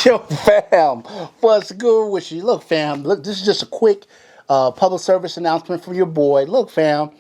Yo, fam, what's good with you? Look, fam, look, this is just a quick public service announcement from your boy. Look, fam,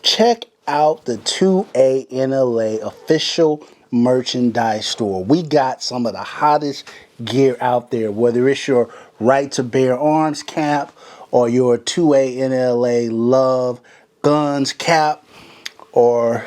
check out the 2A-N-LA official merchandise store. We got some of the hottest gear out there, whether it's your Right to Bear Arms cap or your 2A-N-LA Love Guns cap or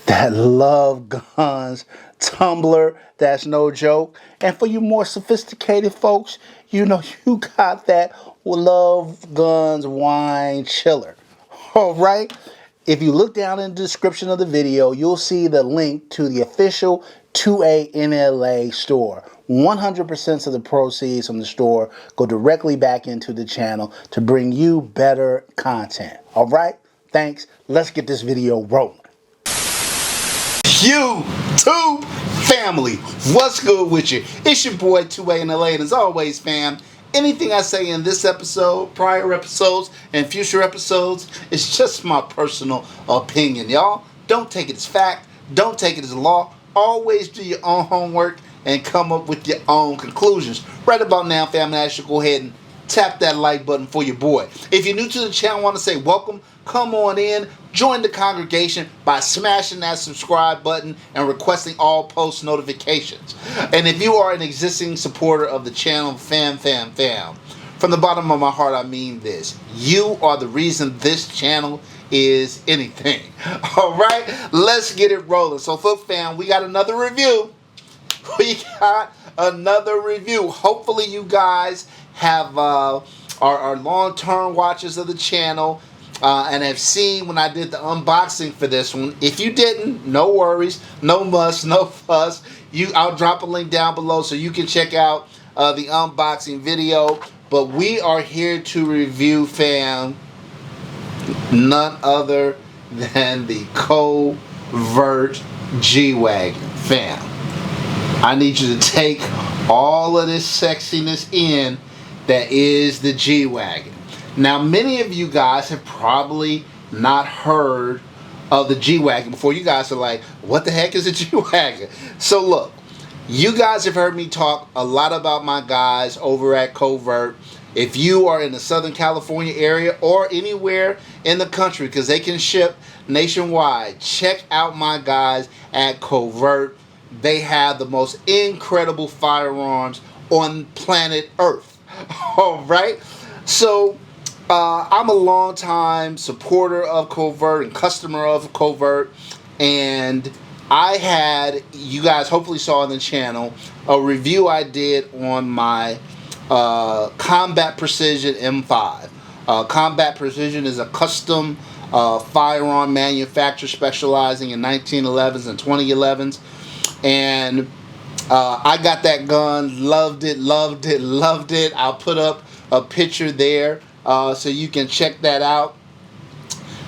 that Love Guns tumbler. That's no joke. And for you more sophisticated folks, you know you got that Love Guns wine chiller. All right. If you look down in the description of the video, you'll see the link to the official 2A-N-LA store. 100% of the proceeds from the store go directly back into the channel to bring you better content. All right. Thanks. Let's get this video rolling. YouTube family, what's good with you? It's your boy 2A-N-LA, and as always, fam, anything I say in this episode, prior episodes, and future episodes is just my personal opinion, y'all. Don't take it as fact. Don't take it as law. Always do your own homework and come up with your own conclusions. Right about now, fam, I should go ahead and tap that like button for your boy. If you're new to the channel, I want to say welcome. Come on in, join the congregation by smashing that subscribe button and requesting all post notifications. And if you are an existing supporter of the channel, fam, from the bottom of my heart, I mean this. You are the reason this channel is anything. All right, let's get it rolling. So, look, fam, we got another review. Hopefully, you guys have are long-term watchers of the channel. And have seen when I did the unboxing for this one. If you didn't, no worries, no muss, no fuss. I'll drop a link down below so you can check out the unboxing video. But we are here to review, fam, none other than the Kovert G-Wagon, fam. I need you to take all of this sexiness in that is the G-Wagon. Now, many of you guys have probably not heard of the G-Wagon before. You guys are like, what the heck is a G-Wagon? So look, you guys have heard me talk a lot about my guys over at Kovert. If you are in the Southern California area or anywhere in the country, because they can ship nationwide, check out my guys at Kovert. They have the most incredible firearms on planet Earth. All right? So I'm a long-time supporter of Kovert and customer of Kovert, and I had, you guys hopefully saw on the channel, a review I did on my Combat Precision M5. Combat Precision is a custom firearm manufacturer specializing in 1911s and 2011s, and I got that gun, loved it. I'll put up a picture there so you can check that out.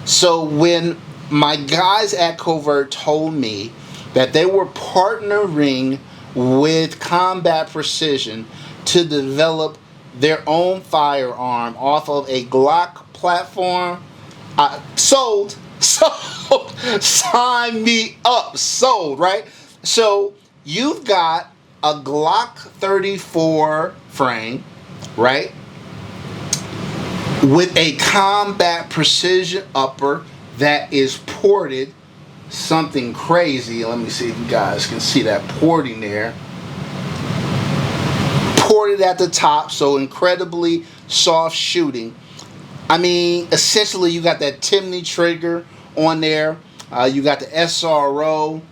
So when my guys at Kovert told me that they were partnering with Combat Precision to develop their own firearm off of a Glock platform, sold, sign me up, sold, right? So you've got a Glock 34 frame, right, with a Combat Precision upper that is ported something crazy. Let me see if you guys can see that porting there. Ported at the top, so incredibly soft shooting. I mean, essentially you got that Timney trigger on there. You got the SRO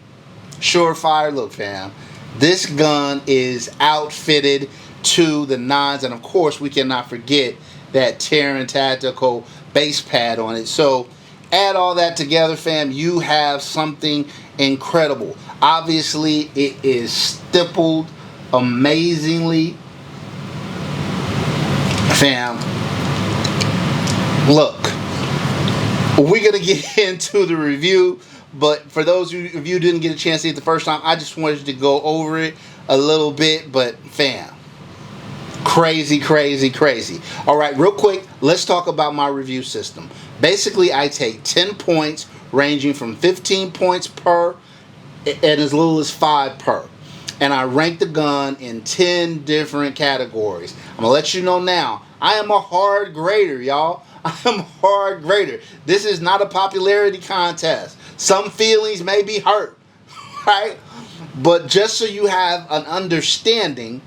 Surefire. Look, fam, this gun is outfitted to the nines, and of course we cannot forget that Terran Tactical base pad on it. So add all that together, fam, you have something incredible. Obviously it is stippled amazingly, fam. Look, we're gonna get into the review, but for those of you who didn't get a chance to see it the first time, I just wanted to go over it a little bit. But fam, crazy. All right, real quick, let's talk about my review system. Basically, I take 10 points ranging from 15 points per and as little as 5 per. and I rank the gun in 10 different categories. I'm gonna let you know now, I am a hard grader, y'all. I am a hard grader. This is not a popularity contest. Some feelings may be hurt, right? But just so you have an understanding,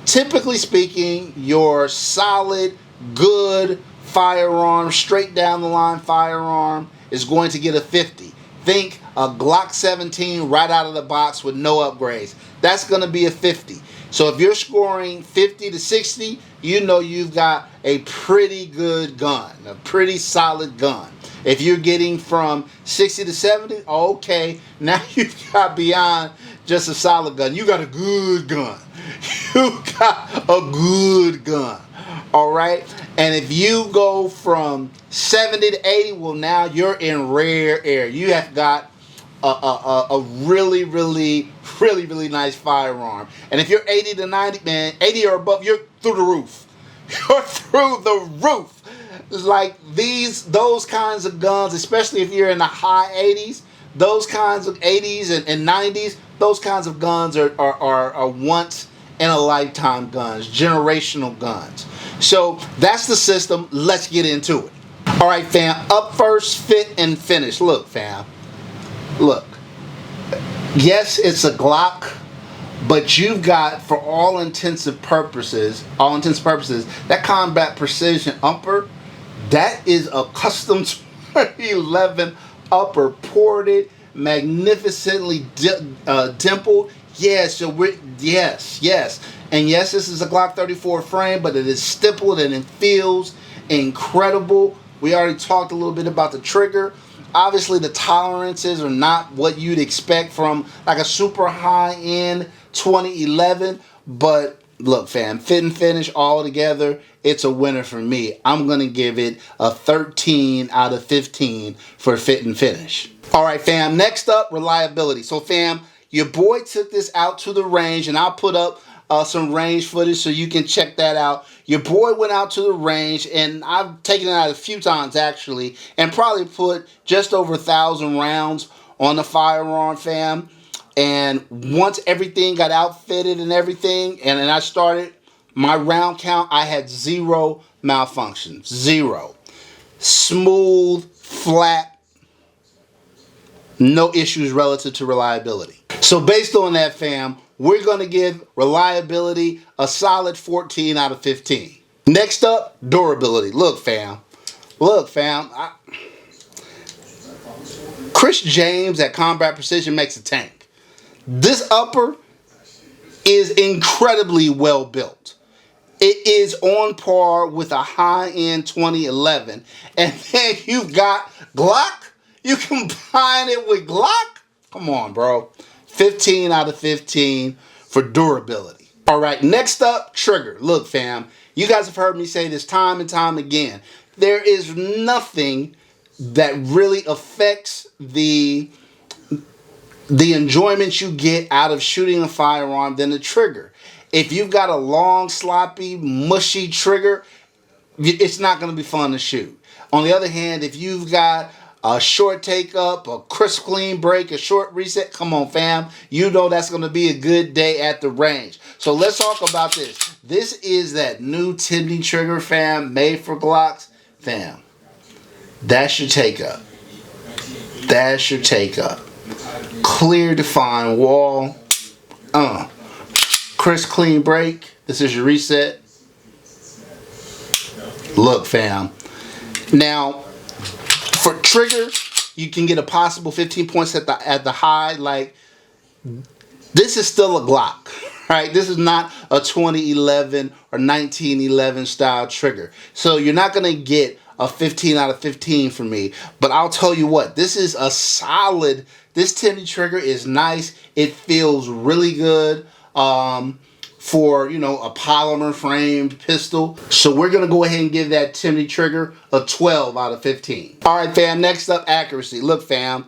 typically speaking, your solid, good firearm, straight down the line firearm is going to get a 50. Think a Glock 17 right out of the box with no upgrades. That's going to be a 50. So if you're scoring 50 to 60, you know you've got a pretty good gun, a pretty solid gun. If you're getting from 60 to 70, okay, now you've got beyond just a solid gun. You got a good gun. You got a good gun. All right? And if you go from 70 to 80, well, now you're in rare air. You have got a really, really, really, really nice firearm. And if you're 80 to 90, man, 80 or above, you're through the roof. You're through the roof. Like those kinds of guns, especially if you're in the high 80s, those kinds of 80s and 90s, those kinds of guns are once in a lifetime guns, generational guns. So that's the system. Let's get into it. All right, fam. Up first, fit and finish. Look, fam. Look. Yes, it's a Glock, but you've got, for all intents and purposes, that combat precision upper, that is a custom 2011 upper, ported, magnificently dimpled. Yes, yes. And yes, this is a Glock 34 frame, but it is stippled and it feels incredible. We already talked a little bit about the trigger. Obviously, the tolerances are not what you'd expect from like a super high-end 2011. But look, fam, fit and finish all together, it's a winner for me. I'm going to give it a 13 out of 15 for fit and finish. All right, fam, next up, reliability. So, fam, your boy took this out to the range, and I'll put up some range footage so you can check that out. Your boy went out to the range, and I've taken it out a few times actually, and probably put just over 1,000 rounds on the firearm, fam. And once everything got outfitted and everything, and then I started my round count, I had 0 malfunctions. 0. Smooth, flat, no issues relative to reliability. So based on that, fam, we're going to give reliability a solid 14 out of 15. Next up, durability. Look, fam. Chris James at Combat Precision makes a tank. This upper is incredibly well built. It is on par with a high-end 2011. And then you've got Glock. You combine it with Glock. Come on, bro. 15 out of 15 for durability. All right, next up, trigger. Look, fam, you guys have heard me say this time and time again. There is nothing that really affects the enjoyment you get out of shooting a firearm than the trigger. If you've got a long, sloppy, mushy trigger, it's not going to be fun to shoot. On the other hand, if you've got a short take up, a crisp clean break, a short reset, come on, fam. You know that's going to be a good day at the range. So let's talk about this. This is that new Timney trigger, fam, made for Glocks. Fam, that's your take up. That's your take up. Clear, defined wall. Crisp clean break. This is your reset. Look, fam. Now, for trigger, you can get a possible 15 points at the high. Like, this is still a Glock, right? This is not a 2011 or 1911 style trigger. So you're not going to get a 15 out of 15 from me. But I'll tell you what, this is a solid, this Timney trigger is nice. It feels really good. For, you know, a polymer framed pistol. So we're going to go ahead and give that Timney trigger a 12 out of 15. All right, fam, next up, accuracy. Look, fam,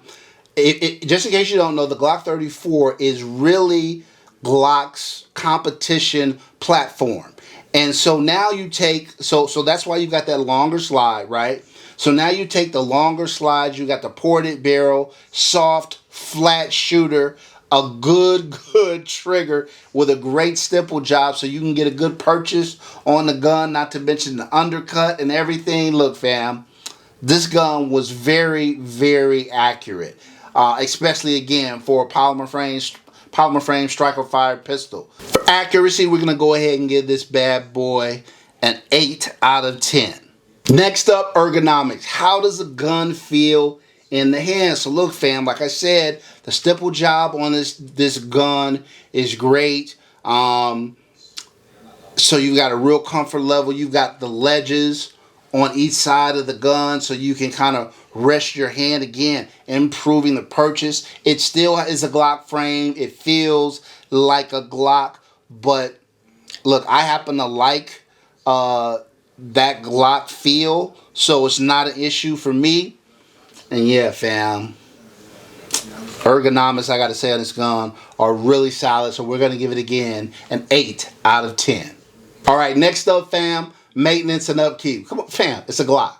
just in case you don't know, the Glock 34 is really Glock's competition platform. And so now you take, so that's why you got that longer slide, right? So now you take the longer slides, you got the ported barrel, soft, flat shooter. a good trigger with a great stipple job so you can get a good purchase on the gun, not to mention the undercut and everything. Look, fam, this gun was very accurate, especially again for a polymer frame striker fired pistol. For accuracy, we're gonna go ahead and give this bad boy an 8 out of 10. Next up, ergonomics. How does a gun feel in the hand? So look, fam, like I said, the stipple job on this gun is great. So you've got a real comfort level. You've got the ledges on each side of the gun so you can kind of rest your hand, again, improving the purchase. It still is a Glock frame. It feels like a Glock, but look, I happen to like that Glock feel, so it's not an issue for me. And yeah, fam, ergonomics, I gotta say, on this gun are really solid, so we're gonna give it again an 8 out of 10. All right, next up, fam, maintenance and upkeep. Come on, fam, it's a Glock,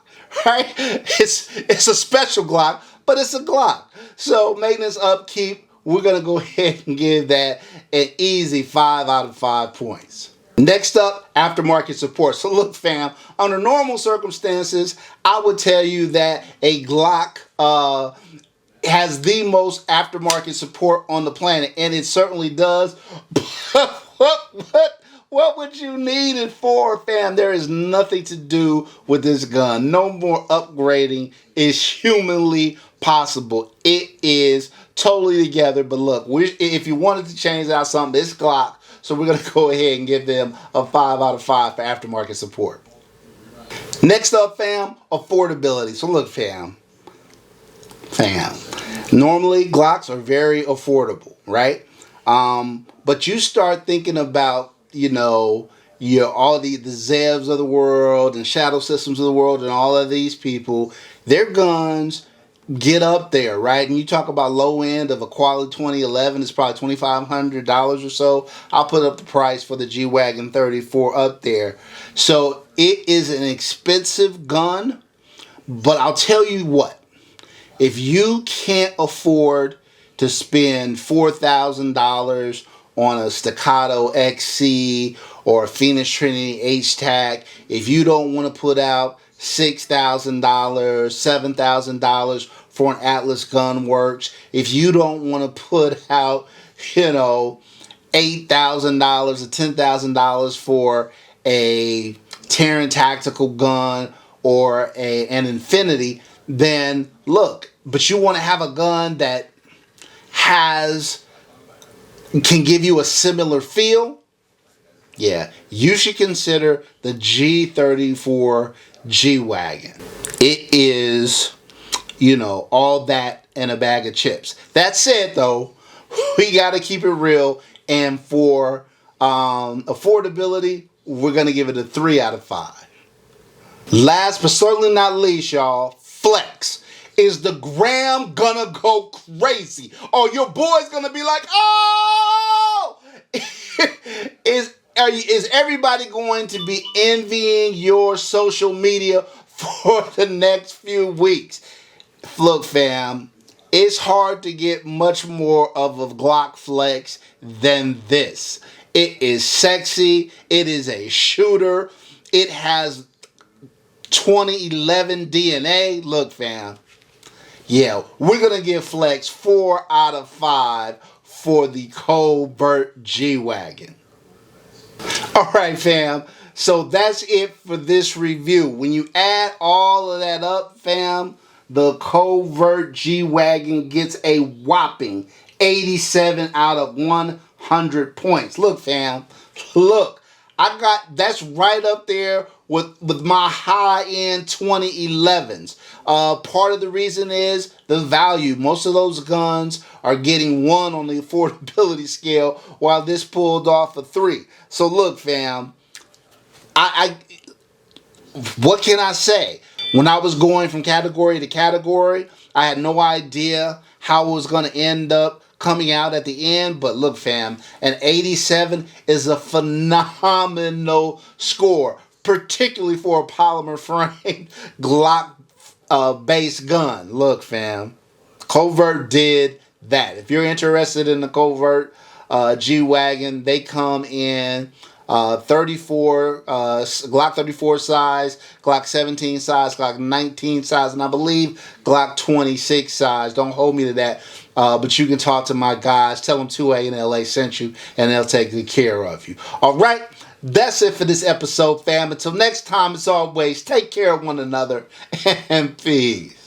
right? It's a special Glock, but it's a Glock. So maintenance, upkeep, we're gonna go ahead and give that an easy 5 out of 5 points. Next up, aftermarket support. So look, fam, under normal circumstances, I would tell you that a Glock has the most aftermarket support on the planet, and it certainly does. But what would you need it for, fam? There is nothing to do with this gun. No more upgrading is humanly possible. It is totally together. But look, if you wanted to change out something, it's Glock. So we're going to go ahead and give them a 5 out of 5 for aftermarket support. Next up, fam, affordability. So look, fam, normally Glocks are very affordable, right? But you start thinking about, you know, all the Zevs of the world and Shadow Systems of the world and all of these people, their guns get up there, right? And you talk about low end of a quality 2011, it's probably $2,500 or so. I'll put up the price for the G-Wagon 34 up there. So it is an expensive gun, but I'll tell you what, if you can't afford to spend $4,000 on a Staccato XC or a Phoenix Trinity H-Tac, if you don't want to put out $6,000, $7,000 for an Atlas Gun Works, if you don't want to put out, you know, $8,000 or $10,000 for a Terran tactical gun or an Infinity, then look, but you want to have a gun that can give you a similar feel, yeah, you should consider the G34 G-Wagon. It is, you know, all that and a bag of chips. That said, though, we got to keep it real, and for affordability, we're going to give it a 3 out of 5. Last but certainly not least, y'all, flex. Is the gram gonna go crazy? Oh, your boy's gonna be like, oh! Is everybody going to be envying your social media for the next few weeks? Look, fam, it's hard to get much more of a Glock flex than this. It is sexy. It is a shooter. It has 2011 DNA. Look, fam. Yeah, we're going to give Flex 4 out of 5 for the Kovert G-Wagon. Alright, fam. So that's it for this review. When you add all of that up, fam, the Kovert G-Wagon gets a whopping 87 out of 100 points. Look, fam. Look. That's right up there with my high-end 2011s. Part of the reason is the value. Most of those guns are getting 1 on the affordability scale, while this pulled off a 3. So look, fam, what can I say? When I was going from category to category, I had no idea how it was going to end up coming out at the end, but look, fam, an 87 is a phenomenal score, particularly for a polymer frame Glock based gun. Look, fam, Kovert did that. If you're interested in the Kovert G-Wagon, they come in 34 Glock 34 size, Glock 17 size, Glock 19 size, and I believe Glock 26 size. Don't hold me to that, but you can talk to my guys. Tell them 2A-N-LA sent you, and they'll take good care of you. All right, that's it for this episode, fam. Until next time, as always, take care of one another, and peace.